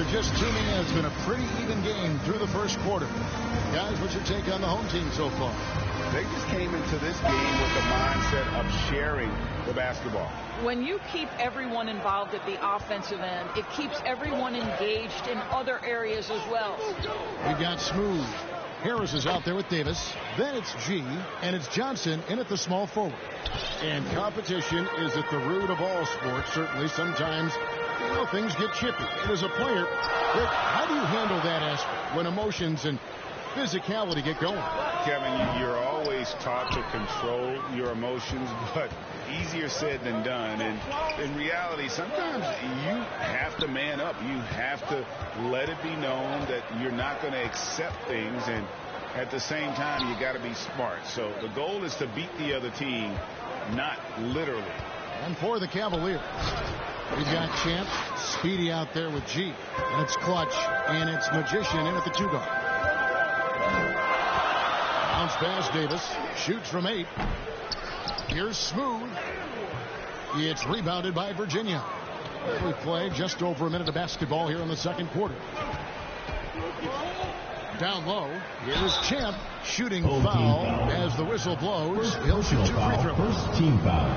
you're just tuning in, it's been a pretty even game through the first quarter. Guys, what's your take on the home team so far? They just came into this game with the mindset of sharing the basketball. When you keep everyone involved at the offensive end, it keeps everyone engaged in other areas as well. We've got Smooth. Harris is out there with Davis. Then it's G, and it's Johnson in at the small forward. And competition is at the root of all sports. Certainly, sometimes, things get chippy. And as a player, Rick, how do you handle that aspect when emotions and physicality get going? Kevin, you're always taught to control your emotions, but easier said than done. And in reality, sometimes you have to man up. You have to let it be known that you're not going to accept things, and at the same time, you got to be smart. So the goal is to beat the other team, not literally. And for the Cavaliers, we've got Champ, Speedy out there with G, and it's Clutch, and it's Magician in at the 2-guard. Bounce pass, Davis shoots from 8. Here's Smooth. It's rebounded by Virginia. We played just over a minute of basketball here in the second quarter. Down low, here's Champ shooting foul as the whistle blows. He'll shoot 2 free throws. First team foul.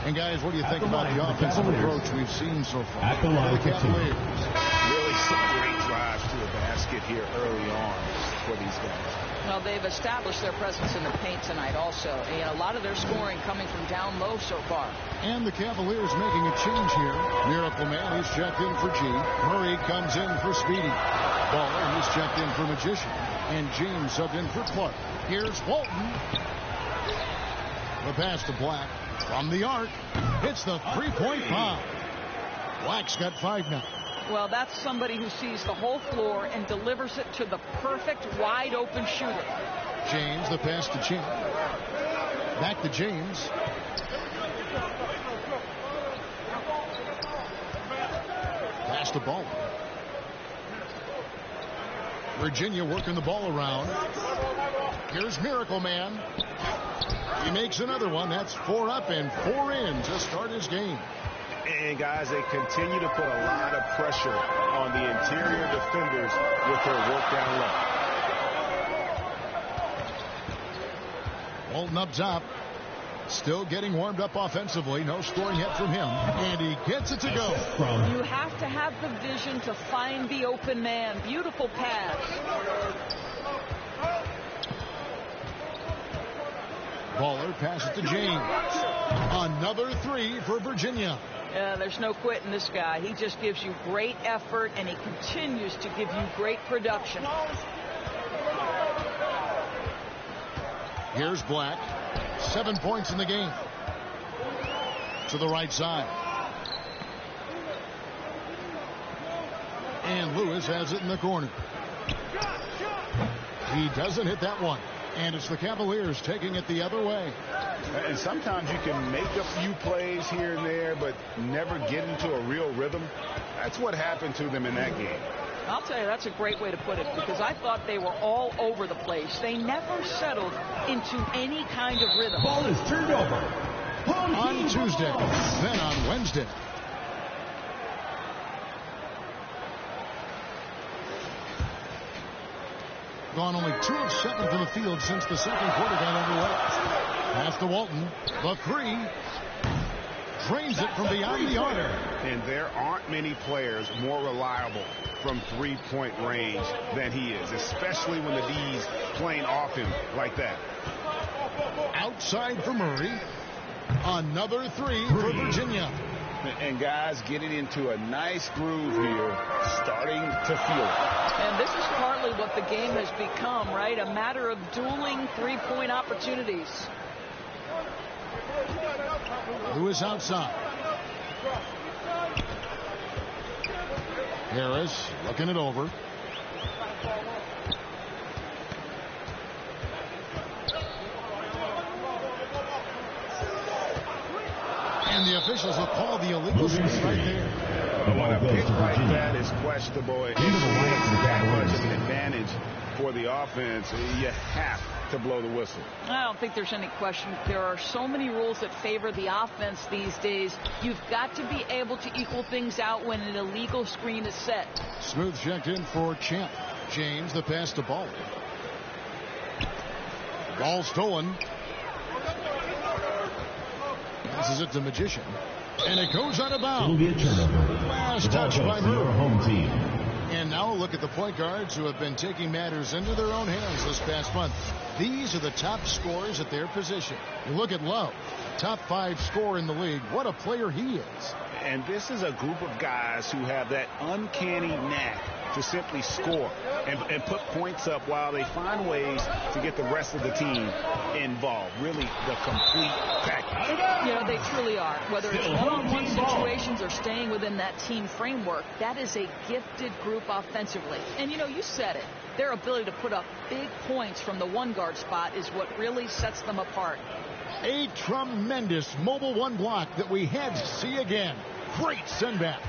And guys, what do you think about the offensive approach we've seen so far? At the line, the Cavaliers. Really some great drives to the basket here early on for these guys. Well, they've established their presence in the paint tonight also. And a lot of their scoring coming from down low so far. And the Cavaliers making a change here. Miracle Man, he's checked in for G. Murray comes in for Speedy. Baller, he's checked in for Magician. And James subbed in for Clark. Here's Walton. The pass to Black. From the arc, hits the three-point foul. Black's got 5 now. Well, that's somebody who sees the whole floor and delivers it to the perfect wide-open shooter. James, the pass to Champ. Back to James. Pass the ball. Virginia working the ball around. Here's Miracle Man. He makes another one. That's 4 up and 4 in to start his game. And guys, they continue to put a lot of pressure on the interior defenders with their work down low. Walton up top. Still getting warmed up offensively. No scoring yet from him. And he gets it to go. You have to have the vision to find the open man. Beautiful pass. Baller passes to James. Another 3 for Virginia. There's no quitting this guy. He just gives you great effort, and he continues to give you great production. Here's Black. 7 points in the game. To the right side. And Lewis has it in the corner. He doesn't hit that one. And it's the Cavaliers taking it the other way. And sometimes you can make a few plays here and there, but never get into a real rhythm. That's what happened to them in that game. I'll tell you, that's a great way to put it, because I thought they were all over the place. They never settled into any kind of rhythm. Ball is turned over. On Tuesday, then on Wednesday. Gone only 2 of 7 from the field since the second quarter got underway. Pass to Walton. The 3. Drains it from beyond the arc. And there aren't many players more reliable from three-point range than he is, especially when the D's playing off him like that. Outside for Murray. Another 3 for Virginia. And guys getting into a nice groove here, starting to feel it. And this is partly what the game has become, right? A matter of dueling three-point opportunities. Lewis outside. Harris looking it over. And the officials have called the illegal swing right there. When a pick like that is questionable, it's not much of an advantage for the offense. You have to blow the whistle. I don't think there's any question. There are so many rules that favor the offense these days. You've got to be able to equal things out when an illegal screen is set. Smooth checked in for Champ. James, the pass to Ball. Ball stolen. Passes it to Magician. And it goes out of bounds. It'll be a turnover. Last touch by your Murray. home team. And now look at the point guards who have been taking matters into their own hands this past month. These are the top scorers at their position. You look at Love, top 5 scorer in the league. What a player he is. And this is a group of guys who have that uncanny knack to simply score and put points up while they find ways to get the rest of the team involved. Really the complete package. You know, they truly are. Whether it's one-on-one situations or staying within that team framework, that is a gifted group offensively. And, you know, you said it. Their ability to put up big points from the one-guard spot is what really sets them apart. A tremendous mobile one block that we had to see again. Great send back.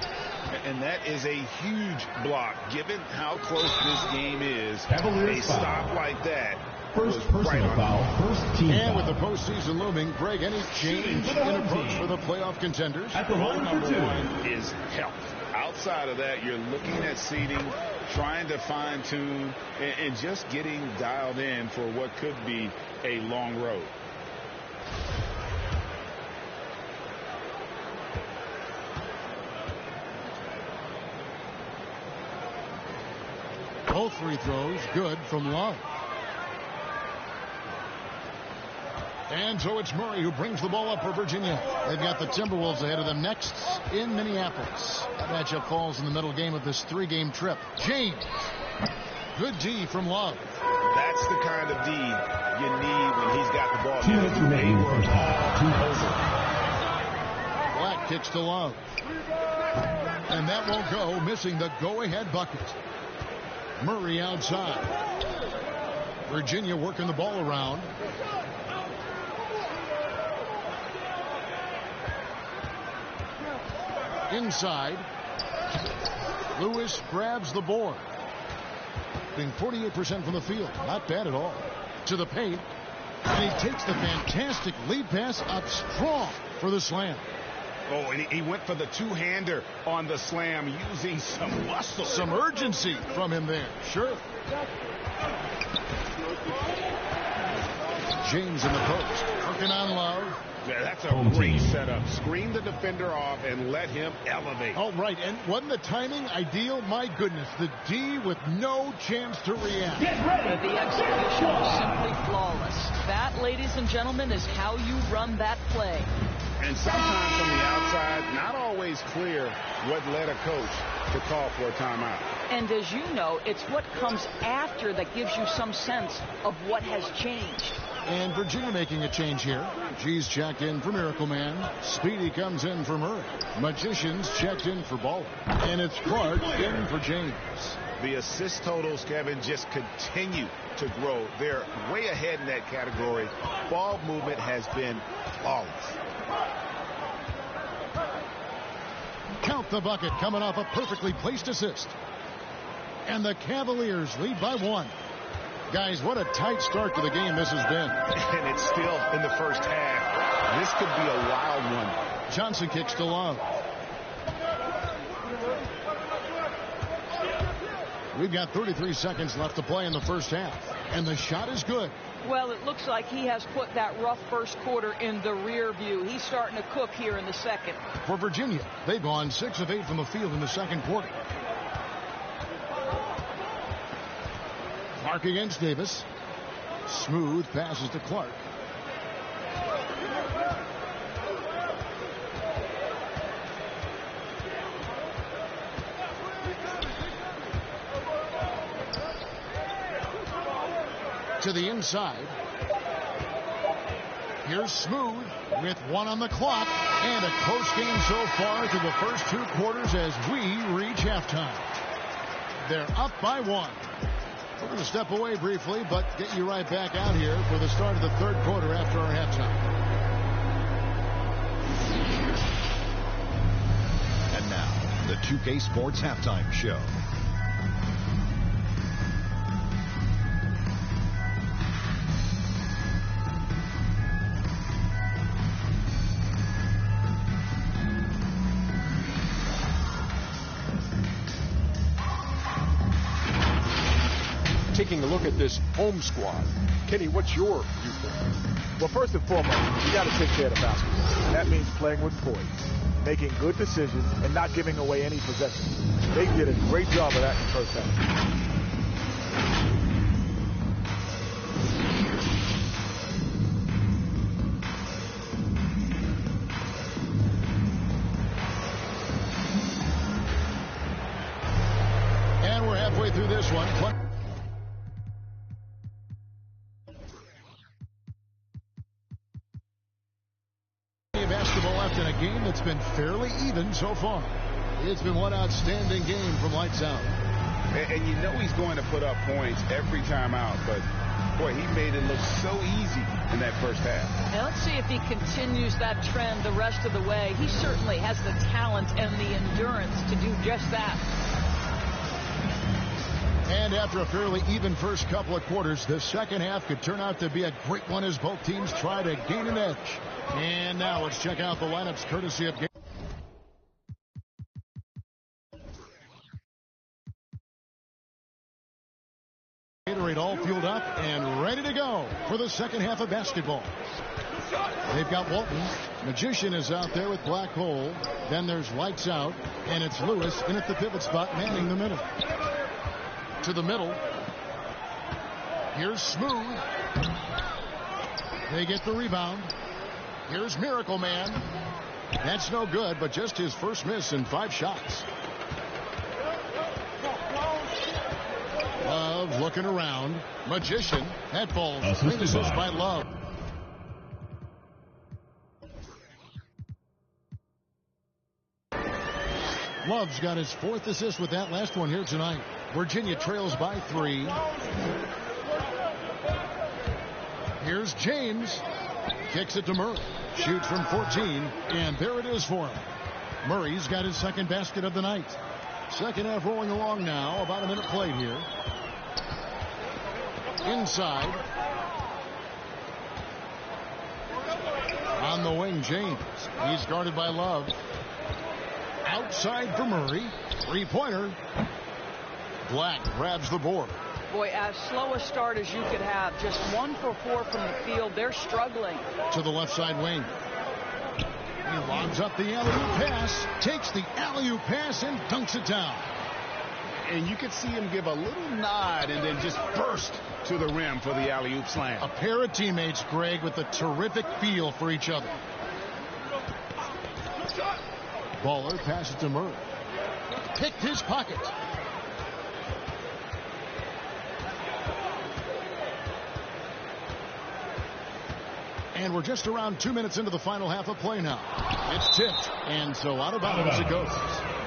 And that is a huge block. Given how close this game is, Cavaliers a stop like that. First personal foul, first team And with foul. the postseason looming, Greg, any change in approach for the playoff contenders? At the line for Number 2. one is health. Outside of that, you're looking at seeding, trying to fine-tune, and just getting dialed in for what could be a long road. Both free throws good from Love. And so it's Murray who brings the ball up for Virginia. They've got the Timberwolves ahead of them next in Minneapolis. That matchup falls in the middle game of this 3-game trip. James. Good D from Love. That's the kind of D you need when he's got the ball. 2 minutes remaining in the first half. 2 over. Black kicks to Love. And that won't go, missing the go-ahead bucket. Murray outside. Virginia working the ball around. Inside. Lewis grabs the board. Being 48% from the field. Not bad at all. To the paint. And he takes the fantastic lead pass up strong for the slam. Oh, and he went for the two-hander on the slam using some muscle. Some urgency from him there. Sure. James in the post. Working on Love. Yeah, that's a great setup. Screen the defender off and let him elevate. Oh, right. And wasn't the timing ideal? My goodness. The D with no chance to react. The execution was simply flawless. That, ladies and gentlemen, is how you run that play. And sometimes from the outside, not always clear what led a coach to call for a timeout. And as you know, it's what comes after that gives you some sense of what has changed. And Virginia making a change here. G's checked in for Miracle Man. Speedy comes in for Murray. Magician's checked in for Baller. And it's Clark in for James. The assist totals, Kevin, just continue to grow. They're way ahead in that category. Ball movement has been flawless. Count the bucket coming off a perfectly placed assist. And the Cavaliers lead by 1. Guys, what a tight start to the game this has been. And it's still in the first half. This could be a wild one. Johnson kicks to Love. We've got 33 seconds left to play in the first half. And the shot is good. Well, it looks like he has put that rough first quarter in the rear view. He's starting to cook here in the second. For Virginia, they've gone 6 of 8 from the field in the second quarter. Clark against Davis. Smooth passes to Clark. To the inside. Here's Smooth with 1 on the clock. And a close game so far through the first 2 quarters as we reach halftime. They're up by 1. We're going to step away briefly, but get you right back out here for the start of the third quarter after our halftime. And now, the 2K Sports Halftime Show. taking a look at this home squad. Kenny, what's your viewpoint? Well, first and foremost, you got to take care of the basketball. And that means playing with poise, making good decisions, and not giving away any possessions. They did a great job of that in the first half. And we're halfway through this one. Basketball left in a game that's been fairly even so far. It's been one outstanding game from lights out. And you know he's going to put up points every time out, but boy, he made it look so easy in that first half. Now let's see if he continues that trend the rest of the way. He certainly has the talent and the endurance to do just that. And after a fairly even first couple of quarters, the second half could turn out to be a great one as both teams try to gain an edge. And now let's check out the lineups courtesy of Gatorade, all fueled up and ready to go for the second half of basketball. They've got Walton. Magician is out there with Black Hole. Then there's Lights Out, and it's Lewis in at the pivot spot, manning the middle. To the middle. Here's Smooth. They get the rebound. Here's Miracle Man. That's no good, but just his first miss in 5 shots. Love looking around. Magician. That ball finishes by Love. Love's got his 4th assist with that last one here tonight. Virginia trails by 3. Here's James. Kicks it to Murray. Shoots from 14, and there it is for him. Murray's got his 2nd basket of the night. Second half rolling along now. About a minute played here. Inside. On the wing, James. He's guarded by Love. Outside for Murray. 3-pointer. Black grabs the board. Boy, as slow a start as you could have. Just 1 for 4 from the field. They're struggling. To the left side wing. He lobs up the alley-oop pass. Takes the alley-oop pass and dunks it down. And you could see him give a little nod and then just burst to the rim for the alley-oop slam. A pair of teammates, Greg, with a terrific feel for each other. Baller passes to Murray. Picked his pocket. And we're just around 2 minutes into the final half of play now. It's tipped, and so out of bounds it goes.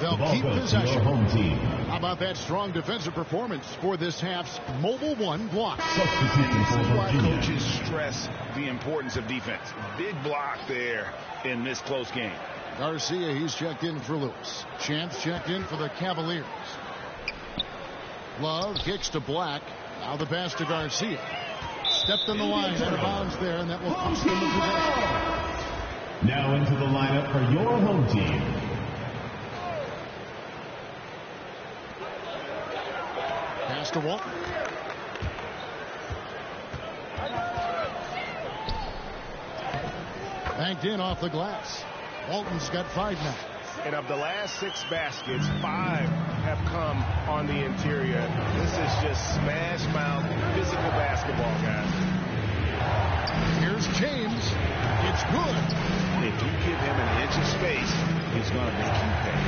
They'll keep possession. How about that strong defensive performance for this half's Mobile One block? This is why coaches stress the importance of defense. Big block there in this close game. Garcia, he's checked in for Lewis. Chance checked in for the Cavaliers. Love kicks to Black. Now the pass to Garcia. Stepped on the line, out of bounds there, and that will cost them the possession. Now into the lineup for your home team. Pass to Walton. Banked in off the glass. Walton's got 5 now. And of the last 6 baskets, 5 have come on the interior. This is just smash mouth physical basketball, guys. Here's James. It's good. If you give him an inch of space, he's going to make you pay.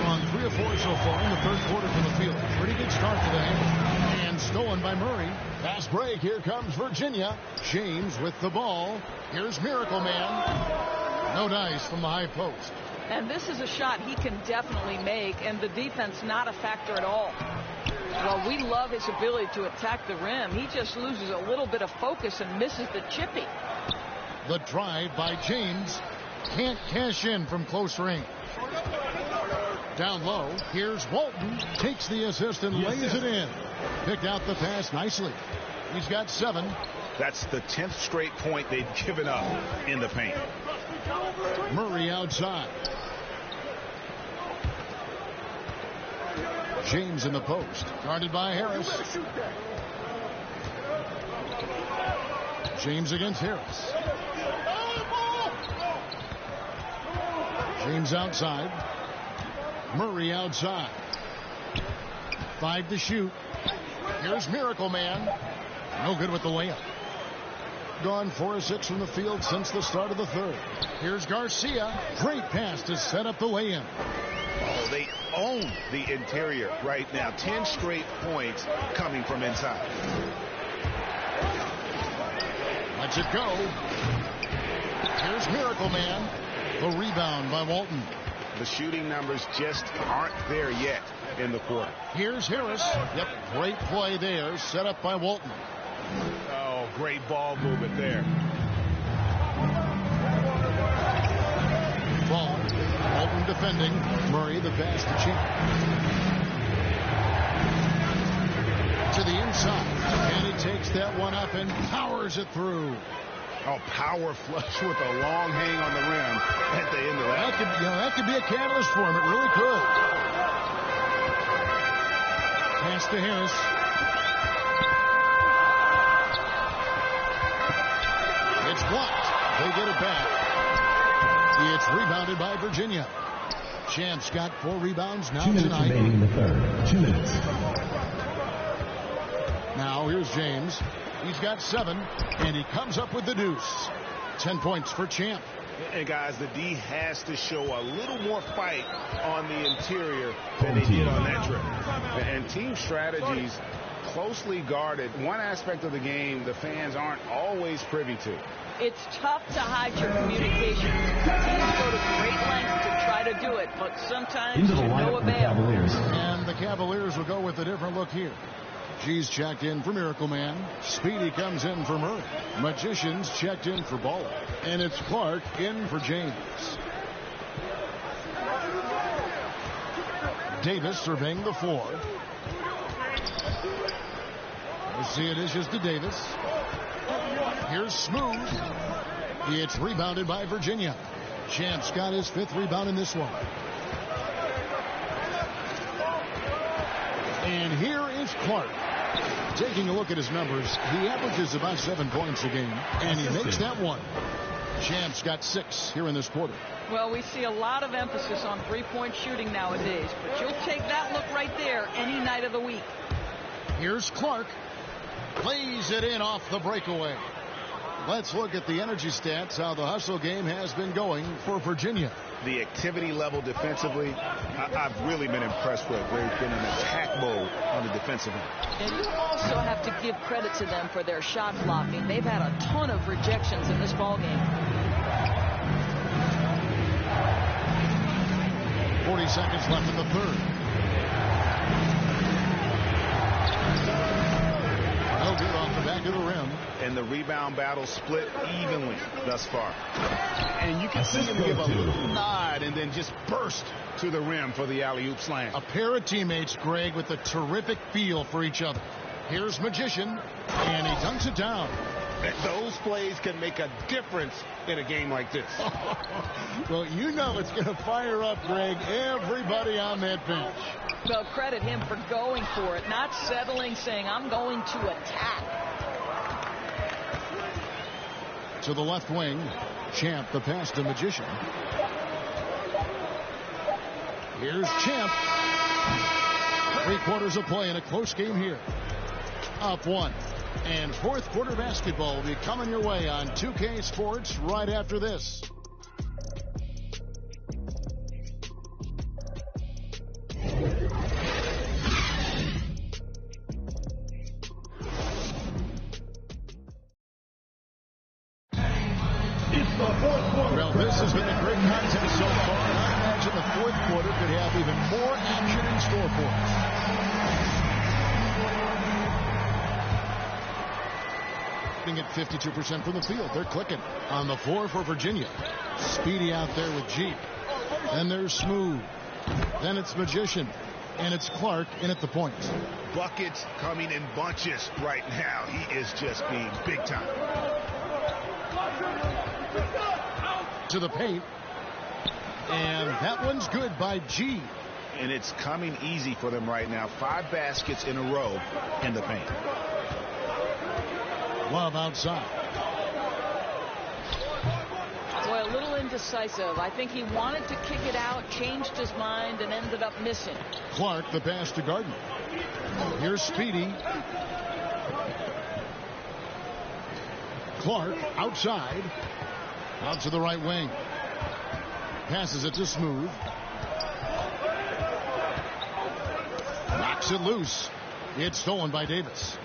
On 3 of 4 so far in the third quarter from the field. Pretty good start for the Hammer. And stolen by Murray. Fast break. Here comes Virginia. James with the ball. Here's Miracle Man. No dice from the high post. And this is a shot he can definitely make, and the defense not a factor at all. Well, we love his ability to attack the rim. He just loses a little bit of focus and misses the chippy. The drive by James. Can't cash in from close range. Down low. Here's Walton. Takes the assist and lays it in. Picked out the pass nicely. He's got 7. That's the 10th straight point they've given up in the paint. Murray outside. James in the post. Guarded by Harris. James against Harris. James outside. Murray outside. 5 to shoot. Here's Miracle Man. No good with the layup. Gone 4 of 6 from the field since the start of the third. Here's Garcia. Great pass to set up the lay-in. Oh, they own the interior right now. 10 straight points coming from inside. Lets it go. Here's Miracle Man. The rebound by Walton. The shooting numbers just aren't there yet in the quarter. Here's Harris. Yep, great play there. Set up by Walton. Oh, great ball movement there. Ball. Walton defending. Murray the pass to Champ. To the inside. And he takes that one up and powers it through. Oh, power flush with a long hang on the rim at the end of that. That could be a catalyst for him. It really could. Pass to Harris. It's blocked. They get it back. It's rebounded by Virginia. Champ's got 4 rebounds now 2 minutes tonight. remaining in the third. 2 minutes. Now here's James. He's got 7, and he comes up with the deuce. 10 points for Champ. And guys, the D has to show a little more fight on the interior than they did on that trip. And team strategies closely guarded. One aspect of the game the fans aren't always privy to. It's tough to hide your communication. Teams go to great lengths to try to do it, but sometimes Into the to no lineup for the avail. Cavaliers. And the Cavaliers will go with a different look here. G's checked in for Miracle Man. Speedy comes in for Murray. Magician's checked in for Ball. And it's Clark in for James. Davis surveying the floor. You see it is just to Davis. Here's Smooth. It's rebounded by Virginia. Champ's got his 5th rebound in this one. And here is Clark. Taking a look at his numbers, he averages about 7 points a game, and he makes that one. Champ's got 6 here in this quarter. Well, we see a lot of emphasis on three-point shooting nowadays, but you'll take that look right there any night of the week. Here's Clark. Plays it in off the breakaway. Let's look at the energy stats, how the hustle game has been going for Virginia. The activity level defensively, I've really been impressed with. They've been in attack mode on the defensive end. And you also have to give credit to them for their shot blocking. They've had a ton of rejections in this ballgame. 40 seconds left in the third. No good off the back of the rim. And the rebound battle split evenly thus far. And you can see him give a little nod and then just burst to the rim for the alley-oop slam. A pair of teammates, Greg, with a terrific feel for each other. Here's Magician, and he dunks it down. Those plays can make a difference in a game like this. Well, you know it's going to fire up, Greg, everybody on that bench. Well, credit him for going for it, not settling, saying, I'm going to attack. To the left wing, Champ, the pass to Magician. Here's Champ. 3/4 of play in a close game here. Up 1. And 4th quarter basketball will be coming your way on 2K Sports right after this. Well, this has been a great contest so far, and I imagine the 4th quarter could have even more action in store for us. At 52% from the field. They're clicking on the floor for Virginia. Speedy out there with G. Then there's Smooth. Then it's Magician. And it's Clark in at the point. Buckets coming in bunches right now. He is just being big time. To the paint. And that one's good by G. And it's coming easy for them right now. 5 baskets in a row in the paint. Love outside. indecisive. I think he wanted to kick it out, changed his mind, and ended up missing. Clark, the pass to Gardner. Here's Speedy. Clark outside. Out to the right wing. Passes it to Smooth. Knocks it loose. It's stolen by Davis.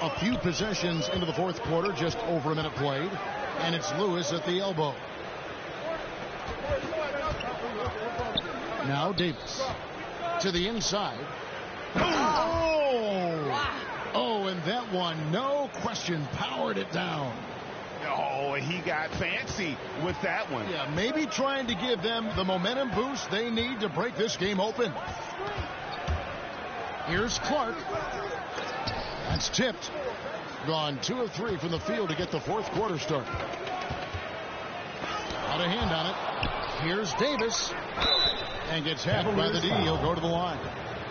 A few possessions into the fourth quarter, just over a minute played, and it's Lewis at the elbow. Now Davis to the inside. Oh, and that one, no question, powered it down. Oh, he got fancy with that one. Yeah, maybe trying to give them the momentum boost they need to break this game open. Here's Clark. That's tipped. Gone 2 of 3 from the field to get the fourth quarter started. Out of hand on it. Here's Davis. And gets hacked by the D. He'll go to the line.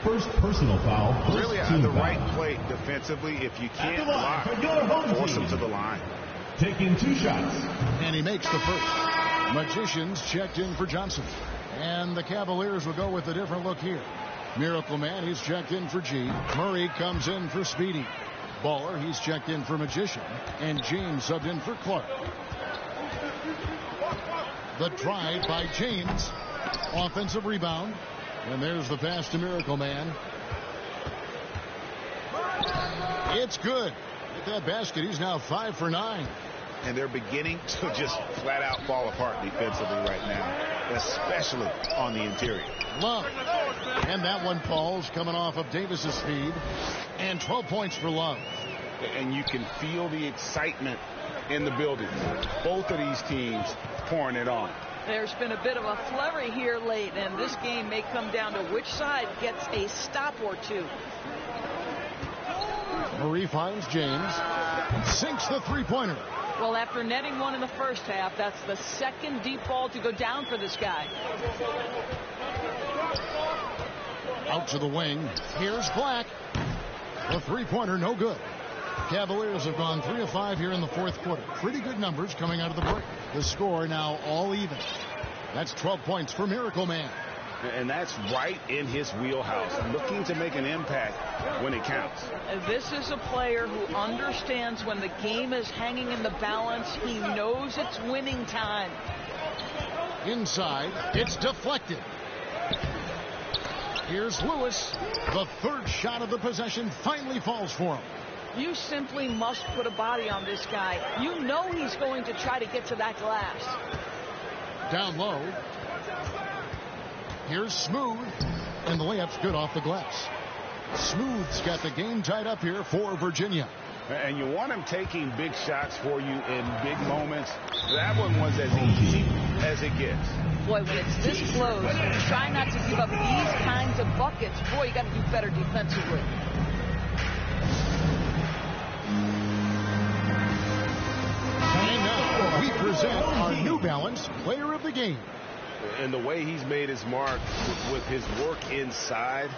First personal foul. Really on the right play defensively. If you can't block, force him to the line. Taking 2 shots. And he makes the first. Magicians checked in for Johnson. And the Cavaliers will go with a different look here. Miracle Man, he's checked in for G. Murray comes in for Speedy. Baller, he's checked in for Magician. And James subbed in for Clark. The drive by James. Offensive rebound. And there's the pass to Miracle Man. It's good. With that basket, he's now 5 for 9. And they're beginning to just flat out fall apart defensively right now, especially on the interior. Love. And that one falls coming off of Davis's feed. And 12 points for Love. And you can feel the excitement in the building. Both of these teams pouring it on. There's been a bit of a flurry here late, and this game may come down to which side gets a stop or two. Murray finds James. Sinks the three-pointer. Well, after netting one in the first half, that's the second deep ball to go down for this guy. Out to the wing. Here's Black. The three-pointer, no good. Cavaliers have gone 3 of 5 here in the fourth quarter. Pretty good numbers coming out of the break. The score now all even. That's 12 points for Miracle Man. And that's right in his wheelhouse, looking to make an impact when it counts. This is a player who understands when the game is hanging in the balance. He knows it's winning time. Inside, it's deflected. Here's Lewis. The third shot of the possession finally falls for him. You simply must put a body on this guy. You know he's going to try to get to that glass. Down low. Here's Smooth. And the layup's good off the glass. Smooth's got the game tied up here for Virginia. And you want him taking big shots for you in big moments. That one was as easy as it gets. Boy, when it's this close, try not to give up these kinds of buckets. Boy, you got to do better defensively. And now we present our New Balance Player of the Game. And the way he's made his mark with his work inside,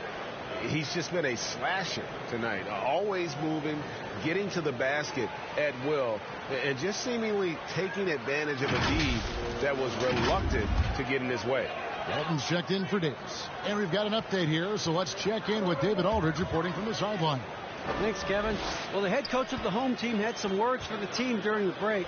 he's just been a slasher tonight. Always moving, getting to the basket at will, and just seemingly taking advantage of a D that was reluctant to get in his way. Walton's checked in for Davis. And we've got an update here, so let's check in with David Aldridge reporting from the sideline. Thanks, Kevin. Well, the head coach of the home team had some words for the team during the break.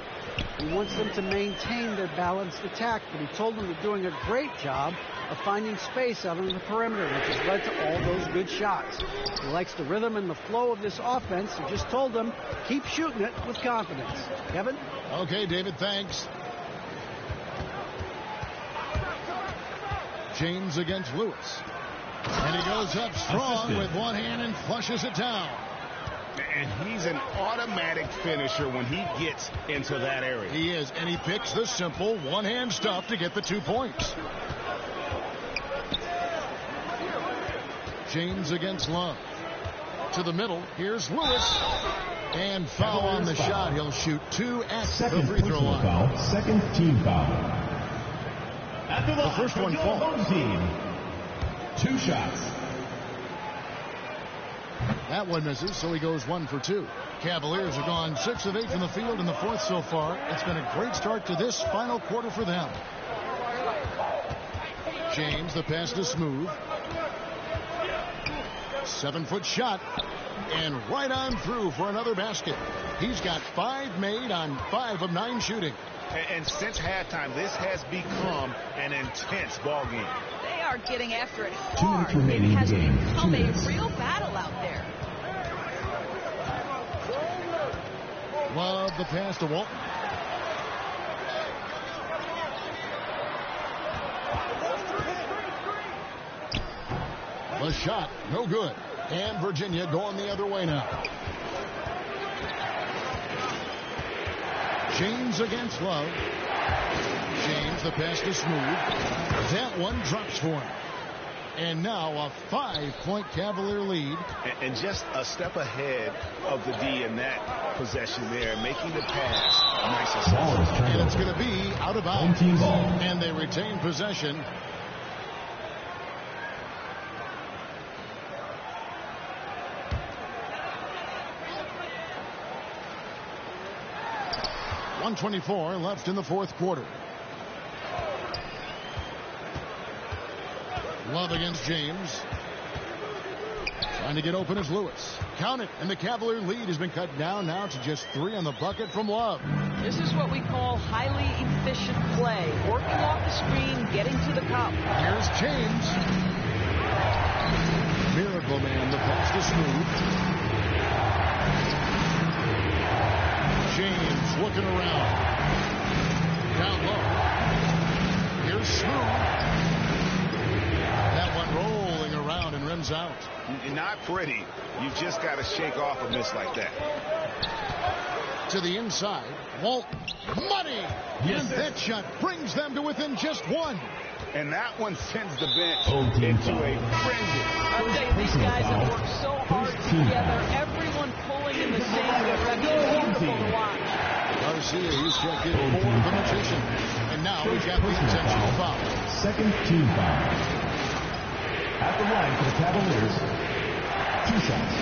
He wants them to maintain their balanced attack, but he told them they're doing a great job of finding space out on the perimeter, which has led to all those good shots. He likes the rhythm and the flow of this offense. He just told them, keep shooting it with confidence. Kevin? Okay, David, thanks. James against Lewis. And he goes up strong with one hand and flushes it down. And he's an automatic finisher when he gets into that area. He is, and he picks the simple one-hand stuff to get the 2 points. James against Love. To the middle, here's Lewis. And foul on the shot. He'll shoot 2 at the free throw line. Foul, second team foul. The first one falls. 2 shots. That one misses, so he goes 1 for 2. Cavaliers have gone 6 of 8 from the field in the fourth so far. It's been a great start to this final quarter for them. James, the pass to Smooth. 7-foot shot. And right on through for another basket. He's got 5 made on 5 of 9 shooting. And since halftime, this has become an intense ball game. They are getting after it 2 hard. minutes remaining It has in the game. become 2 a minutes. real battle out there. Love the pass to Walton. The shot, no good. And Virginia going the other way now. James against Love. James, the pass to Smooth. That one drops for him. And now a 5-point Cavalier lead. And just a step ahead of the D in that possession there, making the pass nice and soft. And it's going to be out of bounds. Home team ball. And they retain possession. .124 left in the fourth quarter. Love against James. Trying to get open is Lewis. Count it, and the Cavalier lead has been cut down now to just 3 on the bucket from Love. This is what we call highly efficient play. Working off the screen, getting to the cup. Here's James. Miracle Man, the pass to Smooth. James looking around. Down low. Here's Smooth. That one rolling around and rims out. Not pretty. You've just got to shake off a miss like that. To the inside. Walton. Money! Yes, And sir. that shot brings them to within just 1. And that one sends the bench Home team into foul. a frenzy. I'll tell you, these guys have worked so hard together. Everyone pulling in the same direction. Beautiful to watch. Garcia, he's checked in for the Magician. And now we've got the intentional foul. Second team foul. At the line for the Cavaliers. 2 shots.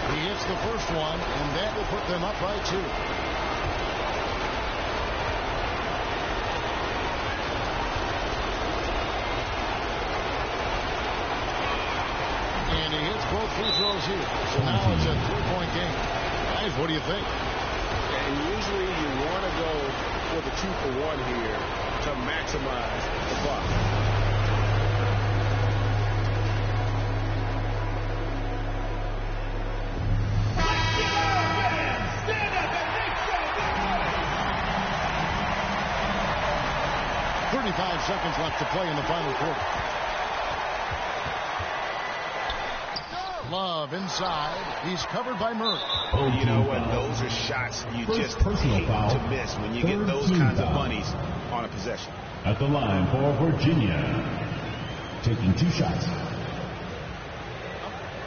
He hits the first one, and that will put them up by 2. And he hits both free throws here. So now it's a 3-point game. Guys, what do you think? And usually you want to go for the 2-for-1 here to maximize the clock. Seconds left to play in the final quarter. Love inside. He's covered by Murray. You know what? Those are shots you just hate to miss when you get those kinds of bunnies on a possession. At the line for Virginia. Taking 2 shots.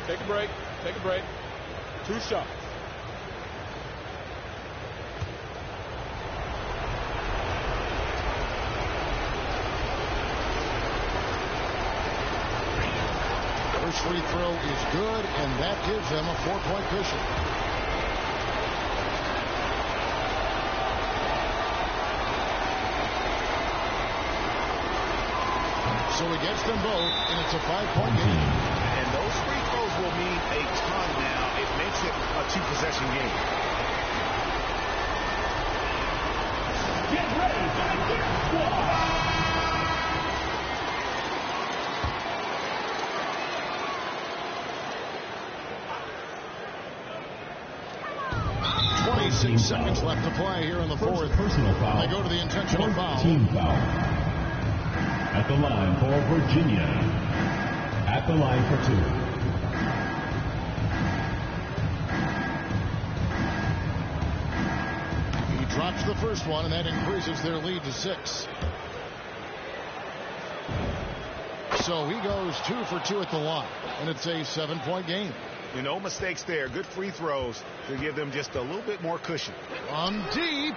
Take a break. Take a break. 2 shots. First free throw is good, and that gives them a 4-point cushion. So he gets them both, and it's a 5-point game. And those free throws will mean a ton now. It makes it a 2-possession game. Get ready for the kick squad. 26 seconds left to play here in the fourth. Personal foul. They go to the intentional foul. Team foul. At the line for Virginia. At the line for 2. He drops the first one, and that increases their lead to 6. So he goes 2 for 2 at the line, and it's a 7-point game. No mistakes there. Good free throws to give them just a little bit more cushion. On deep.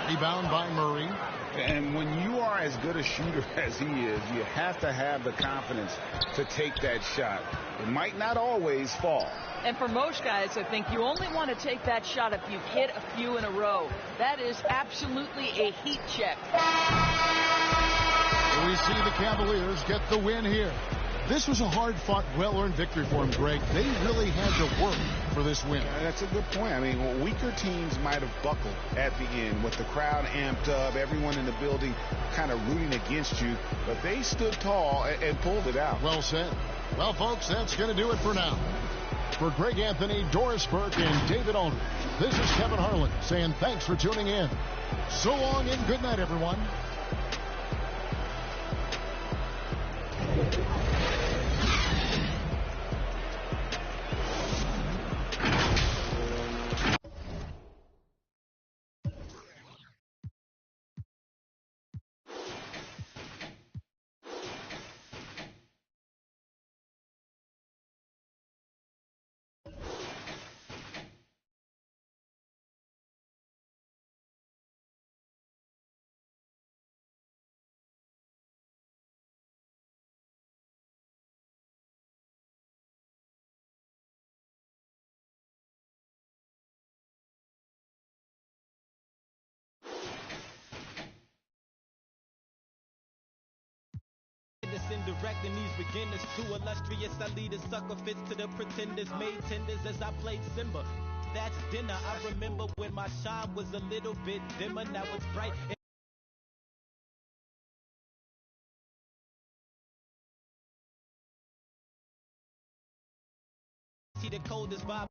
Rebound by Murray. And when you are as good a shooter as he is, you have to have the confidence to take that shot. It might not always fall. And for most guys, I think you only want to take that shot if you've hit a few in a row. That is absolutely a heat check. We see the Cavaliers get the win here. This was a hard-fought, well-earned victory for them, Greg. They really had to work for this win. That's a good point. I mean, weaker teams might have buckled at the end with the crowd amped up, everyone in the building kind of rooting against you, but they stood tall and pulled it out. Well said. Well, folks, that's going to do it for now. For Greg Anthony, Doris Burke, and David Aldridge, this is Kevin Harlan saying thanks for tuning in. So long and good night, everyone. Directing these beginners to illustrious I lead a sucker fits to the pretenders, made tenders as I played Simba. That's dinner. I remember when my shine was a little bit dimmer, now it's bright. See the coldest vibe.